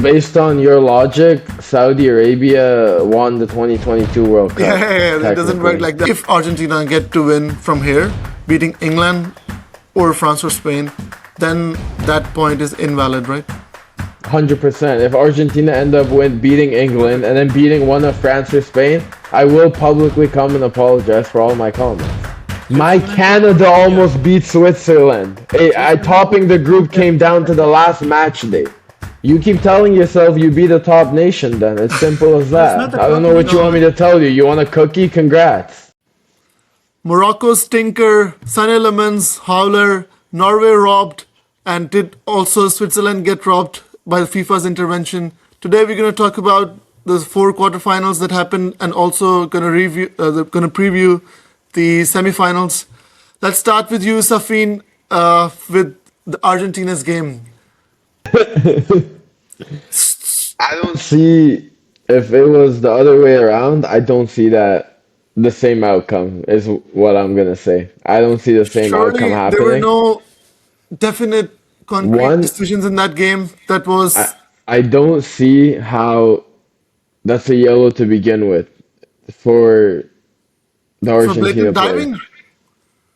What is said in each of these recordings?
Based on your logic, Saudi Arabia won the 2022 World Cup, That doesn't work technically. like that. If Argentina get to win from here, beating England or France or Spain, then that point is invalid, right? 100%. If Argentina end up beating England and then beating one of France or Spain, I will publicly come and apologize for all my comments. My Switzerland or Canada Colombia? almost beat Switzerland. Switzerland or Topping the group Colombia? came down to the last match day. You keep telling yourself you be the top nation then. It's simple as That's not that. a I don't know top what you want me nation. to tell you. You want a cookie? Congrats. Morocco stinker, Sané Lemans, Howler, Norway robbed, and did also Switzerland get robbed by FIFA's intervention? Today we're going to talk about the four quarterfinals that happened, and also going to preview the semifinals. Let's start with you, Safin, with the Argentina's game. I don't see if it was the other way around, I don't see that the same outcome is what I'm gonna say. I don't see the same outcome Surely there were happening. no definite, concrete One, decisions in that game. That I was I don't see how that's a yellow to begin with for the for Argentina blatant player. diving.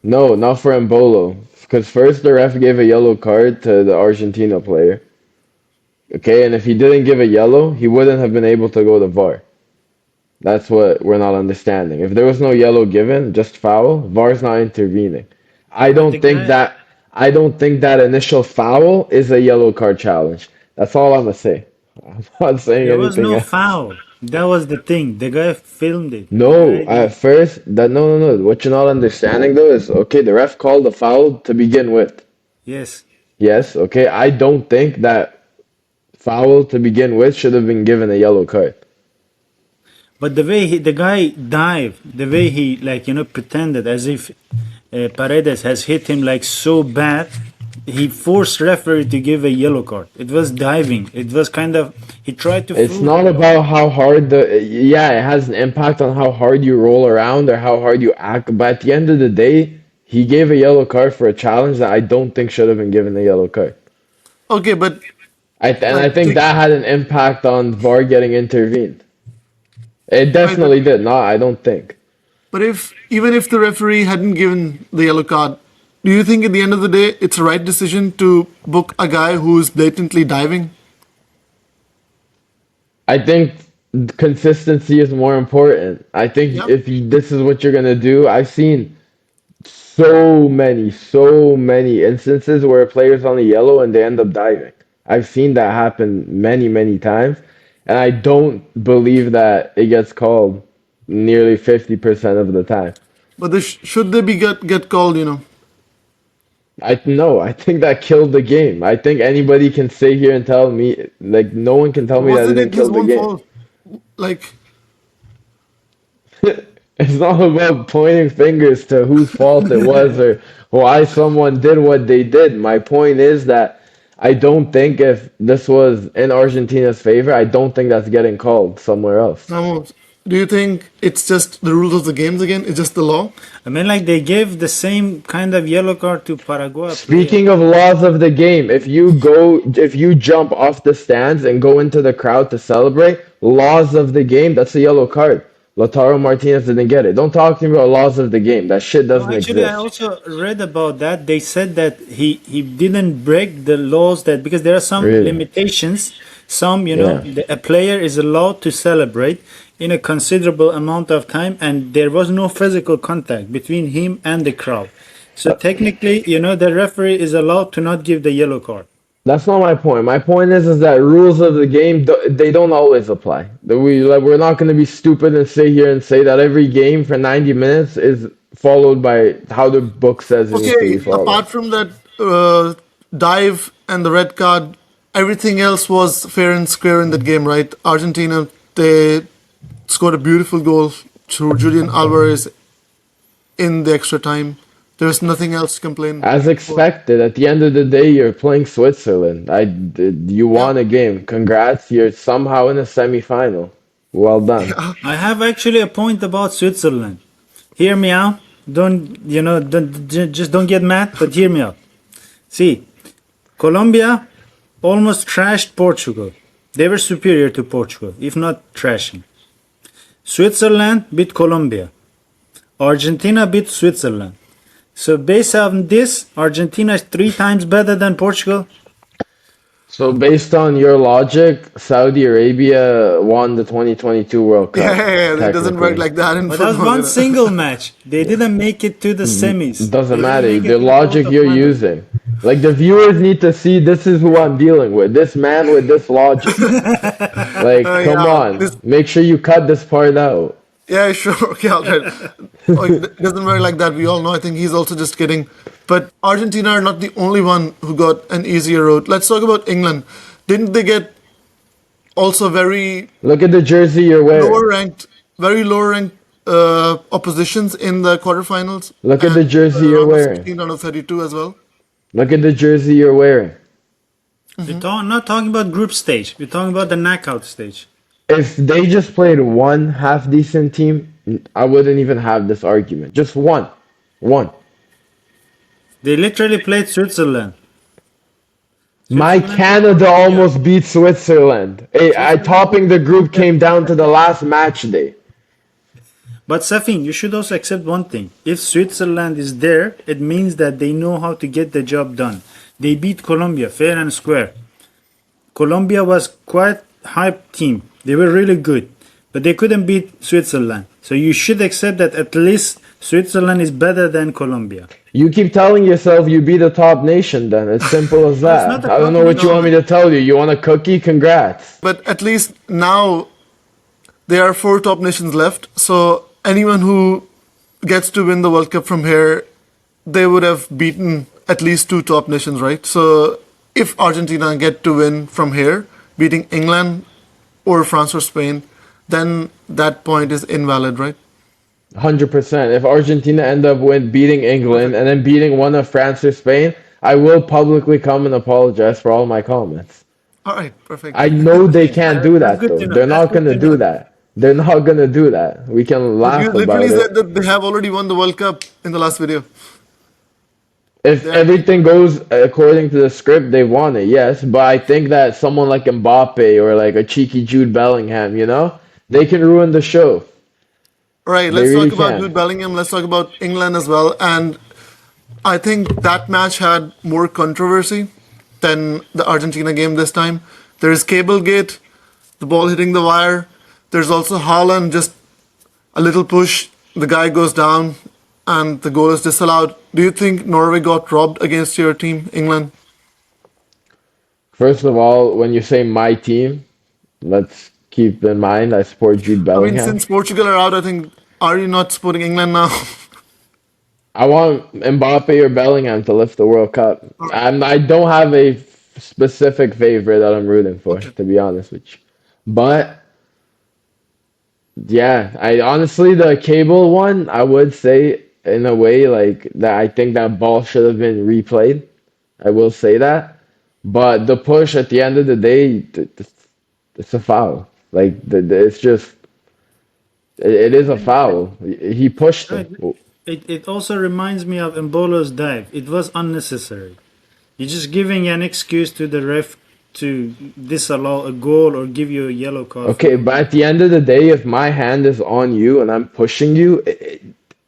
No, not for Embolo. Because first the ref gave a yellow card to the Argentina player. Okay, and if he didn't give a yellow, he wouldn't have been able to go to VAR. That's what we're not understanding. If there was no yellow given, just foul, VAR's not intervening. I But the don't think guy, that I don't think that initial foul is a yellow card challenge. That's all I'm gonna say. I'm not saying there was anything no else. foul. That was the thing. The guy filmed it. The No, guy at did. first that no no no. What you're not understanding though is okay, the ref called the foul to begin with. Yes. Yes, okay. I don't think that foul to begin with should have been given a yellow card. But the guy dived, the way he pretended as if Paredes has hit him like so bad, he forced referee to give a yellow card. It was diving. It was kind of he tried to It's fool not the about how hard yeah, it has an impact on how hard you roll around or how hard you act, but at the end of the day, he gave a yellow card for a challenge that I don't think should have been given a yellow card. Okay, but And I think take that had an impact on VAR getting intervened. It right, but definitely did. No, I don't think. if even if the referee hadn't given the yellow card, do you think at the end of the day it's the right decision to book a guy who's blatantly diving? I think consistency is more important. I think Yeah. if this is what you're gonna do, I've seen so many instances where a player's on the yellow and they end up diving. I've seen that happen many times, and I don't believe that it gets called nearly 50% of the time. But should they be get called? I no, I think that killed the game. I think anybody can sit here and tell me, like, no one can tell me that Wasn't didn't it his kill the own game. fault? Like, It's not about pointing fingers to whose fault it was or why someone did what they did. My point is that I don't think if this was in Argentina's favor, I don't think that's getting called somewhere else. Ramos, do you think it's just the rules of the games again? It's just the law? I mean, like they gave the same kind of yellow card to Paraguay player. Speaking of laws of the game, if you jump off the stands and go into the crowd to celebrate, laws of the game, that's a yellow card. Lautaro Martinez didn't get it. Don't talk to me about laws of the game. That shit No, doesn't actually, I exist. also read about that. They said that he didn't break the laws that because there are some Really? limitations. Some, Yeah. a player is allowed to celebrate in a considerable amount of time, and there was no physical contact between him and the crowd. So technically, the referee is allowed to not give the yellow card. That's not my point. My point is that rules of the game they don't always apply. We're not going to be stupid and sit here and say that every game for 90 minutes is followed by how the book says it needs to be Okay, followed. apart from that dive and the red card, everything else was fair and square in that game, right? Argentina, they scored a beautiful goal through Julian Alvarez in the extra time. There's nothing else to complain As for. expected, at the end of the day, you're playing Switzerland. You Yeah. won a game. Congrats. You're somehow in a semifinal. Well done. Yeah. I have actually a point about Switzerland. Hear me out. Just don't get mad, but hear me out. See, Colombia almost trashed Portugal. They were superior to Portugal, if not trashing. Switzerland beat Colombia. Argentina beat Switzerland. So based on this, Argentina is 3 times better than Portugal. So based on your logic, Saudi Arabia won the 2022 World Cup, It doesn't work technically. like that in But that was football. one single match. They didn't make it to the semis. Doesn't They didn't matter. make it The to the logic you're quarterfinals. using. Like the viewers need to see this is who I'm dealing with. This man with this logic. Like, come Yeah, on. this, Make sure you cut this part out. yeah, sure. Okay, all right. Oh, it doesn't work like that. We all know. I think he's also just kidding. But Argentina are not the only one who got an easier road. Let's talk about England. Didn't they get also Look at the jersey you're wearing. very low ranked oppositions in the quarterfinals Look at and the jersey you're round of wearing. 16 out of 32 as well? Look at the jersey you're wearing. Not talking about group stage. We're talking about the knockout stage. If they just played one half decent team, I wouldn't even have this argument. Just one. One. They literally played Switzerland. My Switzerland Canada yeah. almost beat Switzerland. Topping the group came down to the last match day. But Safin, you should also accept one thing. If Switzerland is there, it means that they know how to get the job done. They beat Colombia fair and square. Colombia was quite hype team. They were really good, but they couldn't beat Switzerland. So you should accept that at least Switzerland is better than Colombia. You keep telling yourself you be the top nation then. It's simple as No, it's not that. a I don't know what you want me to tell you. You want a cookie? Congrats. But at least now there are 4 top nations left. So anyone who gets to win the World Cup from here, they would have beaten at least 2 top nations, right? So if Argentina get to win from here, beating England or France or Spain, then that point is invalid, right? 100%. If Argentina end up beating England and then beating one of France or Spain, I will publicly come and apologize for all my comments. All right, perfect. I know they can't do That's that good though. to know. They're That's not good gonna to do know. that. They're not gonna do that. We can But you laugh literally about said it. that they have already won the World Cup in the last video. If everything goes according to the script, they won it, yes. But I think that someone like Mbappe or like a cheeky Jude Bellingham, they can ruin the show. All right, They let's really talk about can. Jude Bellingham. Let's talk about England as well. And I think that match had more controversy than the Argentina game this time. There is Cablegate, the ball hitting the wire. There's also Haaland, just a little push, the guy goes down, and the goal is disallowed. Do you think Norway got robbed against your team, England? First of all, when you say my team, let's keep in mind I support Jude I mean, Bellingham. since Portugal are out, I think, are you not supporting England now? I want Mbappe or Bellingham to lift the World Cup. I don't have a specific favorite that I'm rooting for, to be honest with you. But yeah, I honestly the cable one, I would say in a way like that I think that ball should have been replayed. I will say that. But the push at the end of the day, it's a foul. Like it's just it is a foul. He pushed Right. him. It also reminds me of Mbolo's dive. It was unnecessary. You're just giving an excuse to the ref to disallow a goal or give you a yellow card. Okay, but at the end of the day, if my hand is on you and I'm pushing you,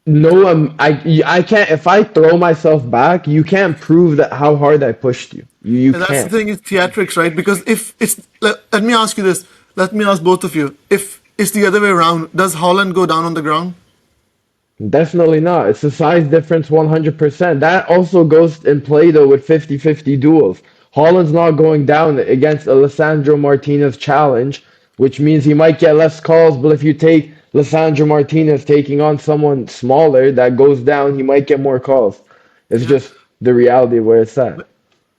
no, I can't. If I throw myself back, you can't prove that how hard I pushed you. You And that's the can't. thing, it's theatrics, right? Because if it's, let me ask you this, let me ask both of you. If it's the other way around, does Holland go down on the ground? Definitely not. It's a size difference 100%. That also goes in play though with 50-50 duels. Holland's not going down against Alessandro Martinez challenge, which means he might get less calls, but if you take Alessandro Martinez taking on someone smaller that goes down, he might get more calls. It's just the reality of where it's at.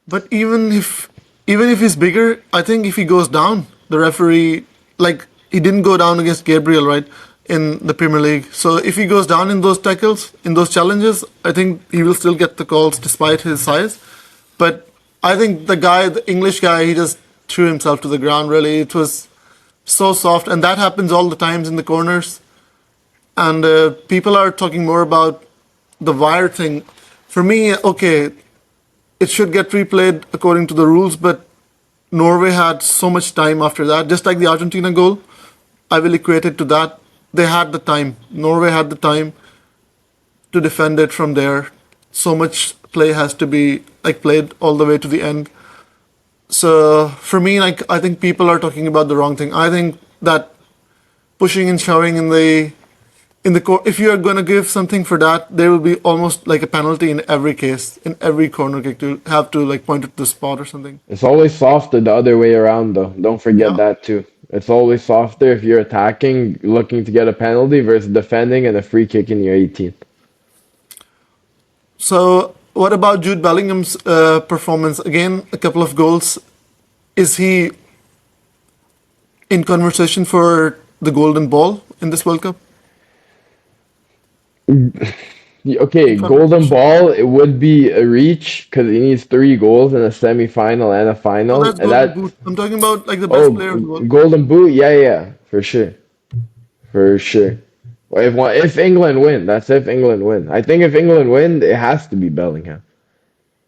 But even if he's bigger, I think if he goes down, the referee, like he didn't go down against Gabriel, right, in the Premier League. So if he goes down in those tackles, in those challenges, I think he will still get the calls despite his size. But I think the English guy, he just threw himself to the ground. Really, it was so soft, and that happens all the times in the corners. And people are talking more about the wire thing. For me, okay, it should get replayed according to the rules, but Norway had so much time after that, just like the Argentina goal. I will equate it to that. They had the time. Norway had the time to defend it from there. So much play has to be like played all the way to the end. So for me, like I think people are talking about the wrong thing. I think that pushing and shoving in the if you are going to give something for that, there will be almost like a penalty in every case, in every corner kick to have to like point it to the spot or something. It's always softer the other way around, though. Don't forget Yeah. that too. It's always softer if you're attacking, looking to get a penalty versus defending and a free kick in your 18. So what about Jude Bellingham's performance? Again, a couple of goals. Is he in conversation for the golden ball in this World Cup? Okay, In golden conversation. ball, it would be a reach because he needs 3 goals in a semi-final and a No, final, that's and golden that boot. I'm talking about like the oh, best player in the world. golden boot, yeah, yeah, for sure, for sure. Well, if England win, that's if England win. I think if England win, it has to be Bellingham,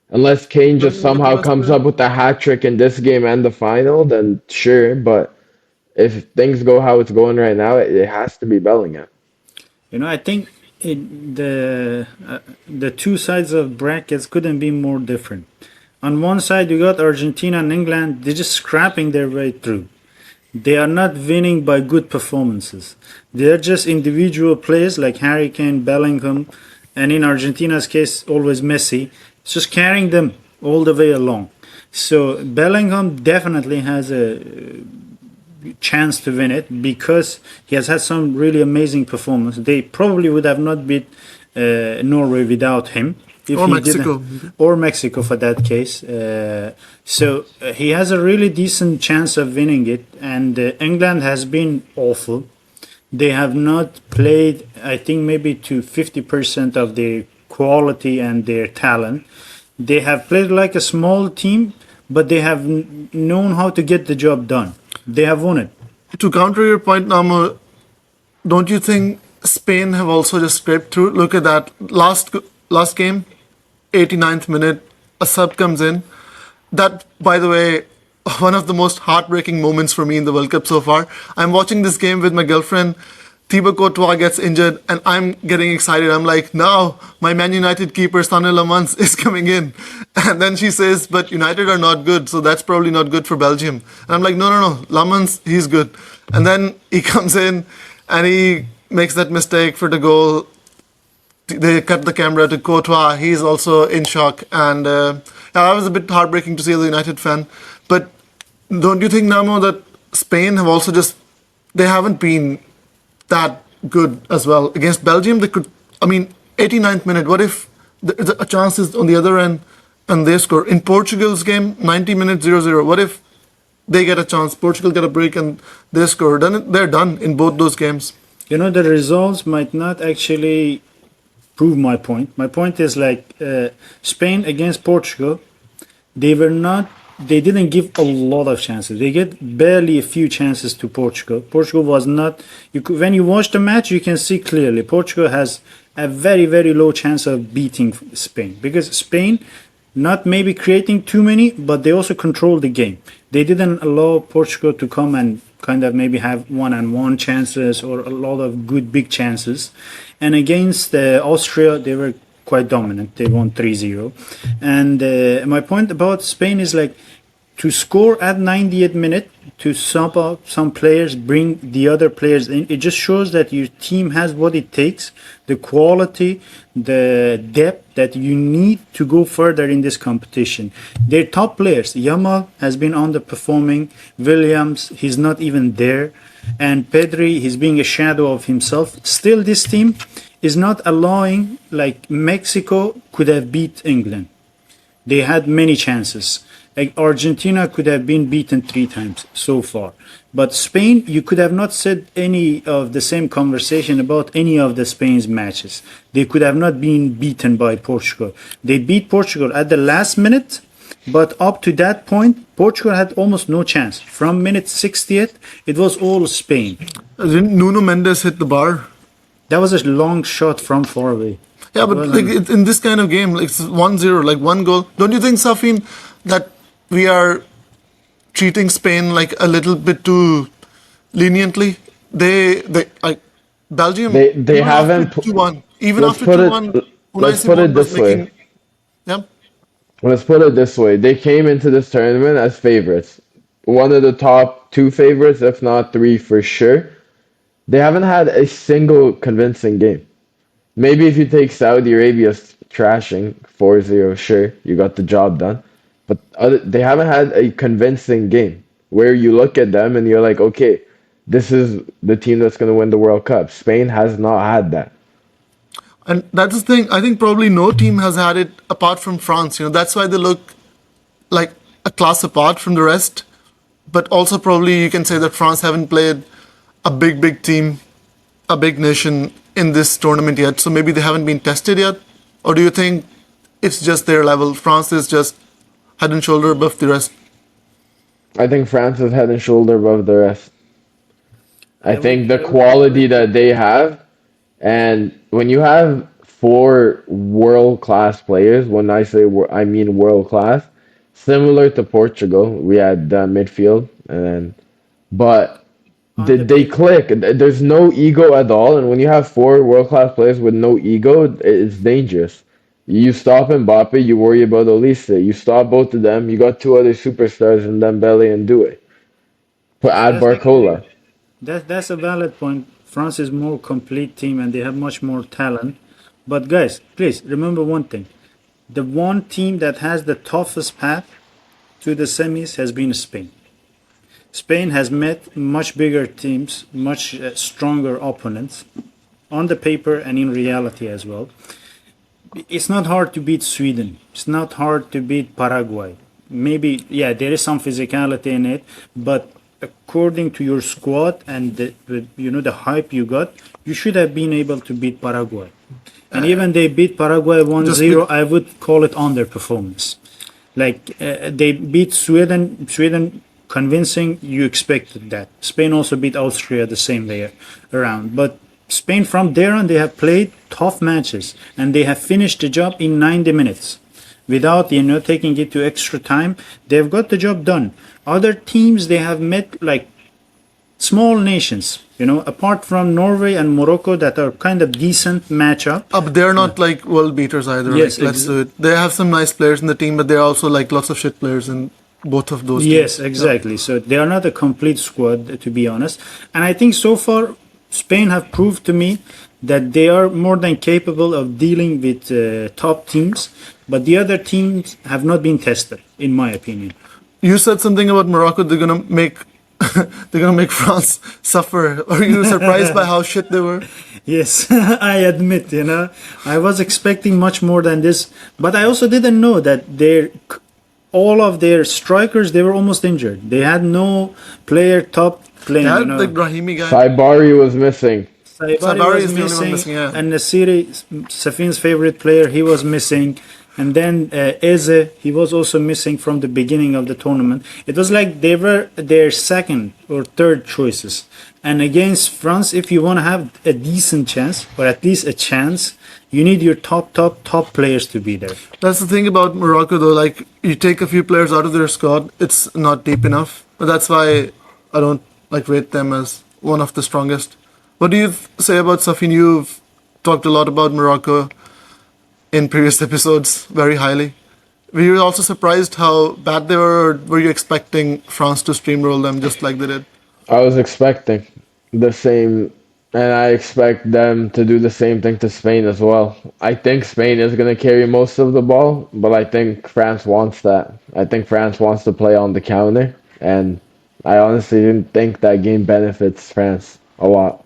unless Kane just Bellingham is the somehow best comes player. up with a hat trick in this game and the final, then sure. But if things go how it's going right now, it has to be Bellingham. I think the two sides of brackets couldn't be more different. On one side, you got Argentina and England. They're just scrapping their way through. They are not winning by good performances. They're just individual players like Harry Kane, Bellingham, and in Argentina's case, always Messi. It's just carrying them all the way along. So Bellingham definitely has a chance to win it because he has had some really amazing performance. They probably would have not beat Norway without him if Or he didn't, Mexico. or Mexico for that case. So he has a really decent chance of winning it. And England has been awful. They have not played, I think, maybe to 50% of their quality and their talent. They have played like a small team, but they have known how to get the job done. They have won it. To counter your point, Namo, don't you think Spain have also just scraped through? Look at that last game, 89th minute, a sub comes in. That, by the way, one of the most heartbreaking moments for me in the World Cup so far. I'm watching this game with my girlfriend. Thibaut Courtois gets injured, and I'm getting excited. I'm like, now my Man United keeper Sané Lamans is coming in, and then she says, "But United are not good, so that's probably not good for Belgium." And I'm like, "No, no, no, Lamans, he's good." And then he comes in, and he makes that mistake for the goal. They cut the camera to Courtois. He's also in shock, and yeah, that was a bit heartbreaking to see as a United fan. But don't you think, Namo, that Spain have also just they haven't been that good as well against Belgium? They could, I mean, 89th minute. What if a chance is on the other end and they score? In Portugal's game, 90 minutes 0-0. What if they get a chance? Portugal get a break and they score. Then they're done in both those games. The results might not actually prove my point. My point is like Spain against Portugal, they were not. They didn't give a lot of chances. They get barely a few chances to Portugal. Portugal was not. When you watch the match, you can see clearly Portugal has a very very low chance of beating Spain because Spain not maybe creating too many, but they also control the game. They didn't allow Portugal to come and kind of maybe have one-on-one chances or a lot of good big chances. And against Austria, they were quite dominant. They won 3-0. And my point about Spain is like to score at 90th minute, to sub out some players, bring the other players in. It just shows that your team has what it takes, the quality, the depth that you need to go further in this competition. Their top players, Yamal has been underperforming. Williams, he's not even there. And Pedri, he's being a shadow of himself. Still, this team is not allowing, like Mexico could have beat England. They had many chances. Like Argentina could have been beaten 3 times so far. But Spain, you could have not said any of the same conversation about any of the Spain's matches. They could have not been beaten by Portugal. They beat Portugal at the last minute, but up to that point, Portugal had almost no chance. From minute 60th, it was all Spain. Didn't Nuno Mendes hit the bar? That was a long shot from far away. Yeah, It but like wasn't. in this kind of game, like it's 1-0, like one goal. Don't you think, Safin, that we are treating Spain like a little bit too leniently. They like Belgium They even after haven't. 2-1, even Let's after put 2-1, it. Unai Let's put Simon it was this way. making, yeah. Let's put it this way. They came into this tournament as favorites. One of the top two favorites, if not three for sure. They haven't had a single convincing game. Maybe if you take Saudi Arabia's trashing 4-0, sure, you got the job done. But they haven't had a convincing game where you look at them and you're like, okay, this is the team that's going to win the World Cup. Spain has not had that. And that's the thing. I think probably no team has had it apart from France. That's why they look like a class apart from the rest. But also probably you can say that France haven't played a big team, a big nation in this tournament yet. So maybe they haven't been tested yet. Or do you think it's just their level? France is just head and shoulder above the rest. I think France is head and shoulder above the rest. I I would think the I would quality that they have, and when you have four world-class players, when I say I mean world-class, similar to Portugal, we had midfield, and then, but on the they paper. click. There's no ego at all, and when you have four world-class players with no ego, it's dangerous. You stop Mbappe, you worry about Olise. You stop both of them, you got two other superstars in Dembele and Doué. Put add That's actually Barcola. that's a valid point. France is more complete team and they have much more talent. But guys, please remember one thing. The one team that has the toughest path to the semis has been Spain. Spain has met much bigger teams, much stronger opponents on the paper and in reality as well. It's not hard to beat Sweden. It's not hard to beat Paraguay. Maybe, yeah, there is some physicality in it, but according to your squad and the hype you got, you should have been able to beat Paraguay. And even they beat Paraguay one Just zero, I would call it underperformance. Like they beat Sweden, Sweden convincing. You expected that. Spain also beat Austria the same way around. But Spain from there on they have played tough matches and they have finished the job in 90 minutes without taking it to extra time. They've got the job done. Other teams they have met like small nations. Apart from Norway and Morocco that are kind of decent matchup. But they're not like world beaters either. Yes, Like, let's do it. They have some nice players in the team, but they're also like lots of shit players in both of those Yes, teams. Yeah. exactly. So they are not a complete squad, to be honest. And I think so far, Spain have proved to me that they are more than capable of dealing with top teams, but the other teams have not been tested, in my opinion. You said something about Morocco. They're gonna make they're gonna make France suffer. Are you surprised by how shit they were? Yes, I admit, I was expecting much more than this, but I also didn't know that all of their strikers they were almost injured. They had no player top They playing. had the Brahimi guy. Saibari was missing. Saibari Sabari was is the only one missing, missing. Yeah. and Nasiri, Safin's favorite player, he was missing. And then Eze, he was also missing from the beginning of the tournament. It was like they were their second or third choices. And against France, if you want to have a decent chance, or at least a chance, you need your top players to be there. That's the thing about Morocco, though. Like, you take a few players out of their squad, it's not deep enough. But that's why I don't like rate them as one of the strongest. What do you say about Safin? You've talked a lot about Morocco in previous episodes very highly. Were you also surprised how bad they were, or were you expecting France to steamroll them just like they did? I was expecting the same, and I expect them to do the same thing to Spain as well. I think Spain is going to carry most of the ball, but I think France wants that. I think France wants to play on the counter, and I honestly didn't think that game benefits France a lot.